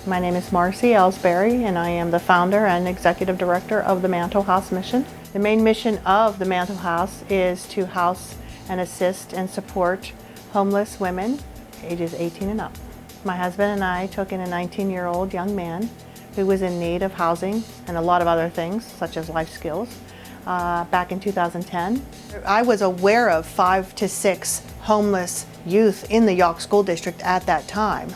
My name is Marci Elsbury, and I am the founder and executive director of the Mantle House Mission. The main mission of the Mantle House is to house and assist and support homeless women ages 18 and up. My husband and I took in a 19-year-old young man who was in need of housing and a lot of other things, such as life skills, back in 2010. I was aware of 5 to 6 homeless youth in the York School District at that time.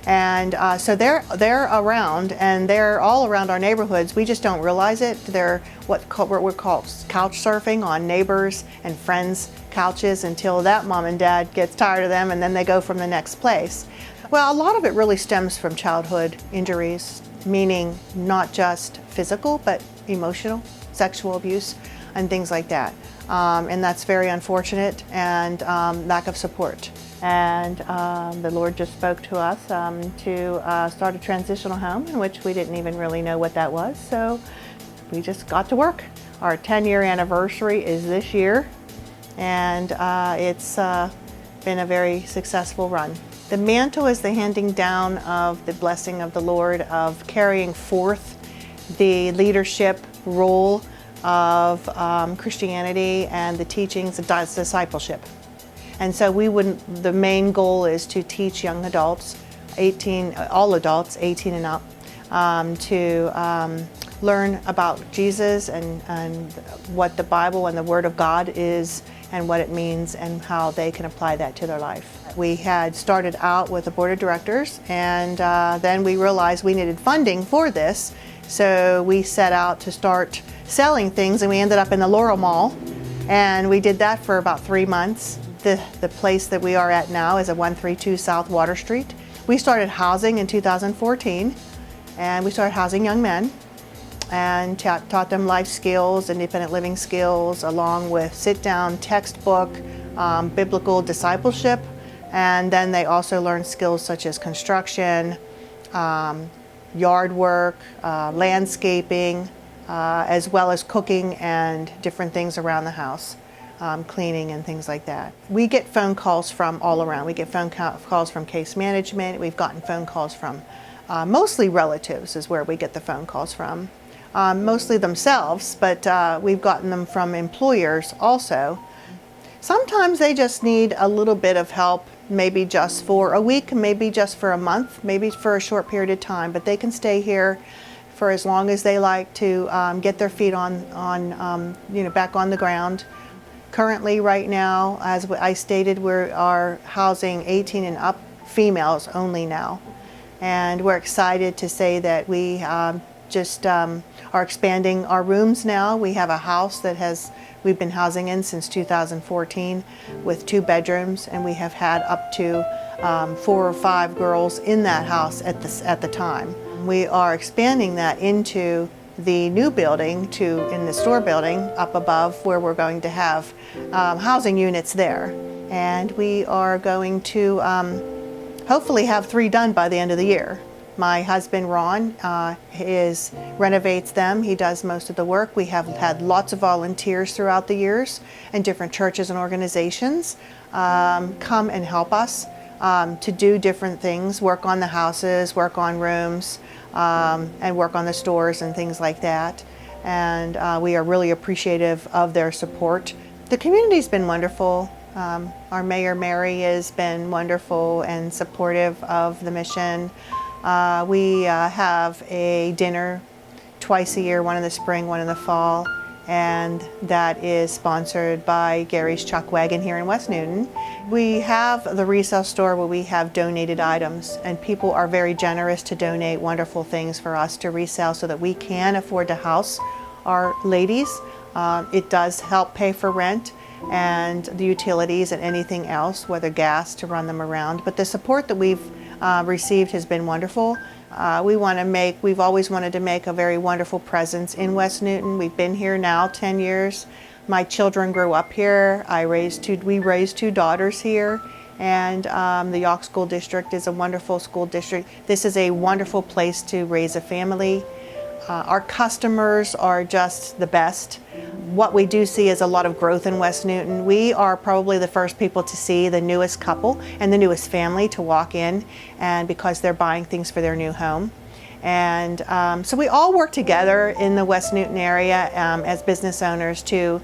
And so they're around, and they're all around our neighborhoods. We just don't realize it. They're what we're called couch surfing on neighbors and friends' couches until that mom and dad gets tired of them, and then they go from the next place. Well, a lot of it really stems from childhood injuries, meaning not just physical, but emotional, sexual abuse, and things like that. And that's very unfortunate, and lack of support. And the Lord just spoke to us to start a transitional home, in which we didn't even really know what that was. So we just got to work. Our 10-year anniversary is this year, and it's been a very successful run. The mantle is the handing down of the blessing of the Lord, of carrying forth the leadership role of Christianity and the teachings of discipleship. And so the main goal is to teach young adults, all adults 18 and up, to learn about Jesus and what the Bible and the Word of God is and what it means and how they can apply that to their life. We had started out with a board of directors, and then we realized we needed funding for this. So we set out to start selling things, and we ended up in the Laurel Mall, and we did that for about 3 months. The place that we are at now is at 132 South Water Street. We started housing in 2014, and we started housing young men and taught them life skills, independent living skills, along with sit-down textbook, biblical discipleship, and then they also learned skills such as construction, yard work, landscaping, as well as cooking and different things around the house. Cleaning and things like that. We get phone calls from all around. We get phone calls from case management. We've gotten phone calls from mostly relatives is where we get the phone calls from. Mostly themselves, but we've gotten them from employers also. Sometimes they just need a little bit of help, maybe just for a week, maybe just for a month, maybe for a short period of time, but they can stay here for as long as they like to get their feet on back on the ground. Currently, right now, as I stated, we are housing 18 and up females only now. And we're excited to say that we just are expanding our rooms now. We have a house that we've been housing in since 2014 with 2 bedrooms, and we have had up to 4 or 5 girls in that house at the time. We are expanding that into the new building in the store building up above, where we're going to have housing units there. And we are going to hopefully have 3 done by the end of the year. My husband Ron renovates them. He does most of the work. We have had lots of volunteers throughout the years, and different churches and organizations come and help us to do different things, work on the houses, work on rooms, and work on the stores and things like that. And we are really appreciative of their support. The community's been wonderful. Our Mayor Mary has been wonderful and supportive of the mission. We have a dinner twice a year, one in the spring, one in the fall, and that is sponsored by Gary's Chuck Wagon here in West Newton. We have the resale store where we have donated items, and people are very generous to donate wonderful things for us to resell so that we can afford to house our ladies. It does help pay for rent and the utilities and anything else, whether gas, to run them around. But the support that we've received has been wonderful. We've always wanted to make a very wonderful presence in West Newton. We've been here now 10 years. My children grew up here. We raised 2 daughters here, and the York School District is a wonderful school district. This is a wonderful place to raise a family. Our customers are just the best. What we do see is a lot of growth in West Newton. We are probably the first people to see the newest couple and the newest family to walk in, and because they're buying things for their new home. And so we all work together in the West Newton area as business owners to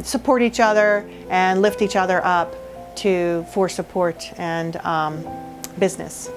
support each other and lift each other up for support and business.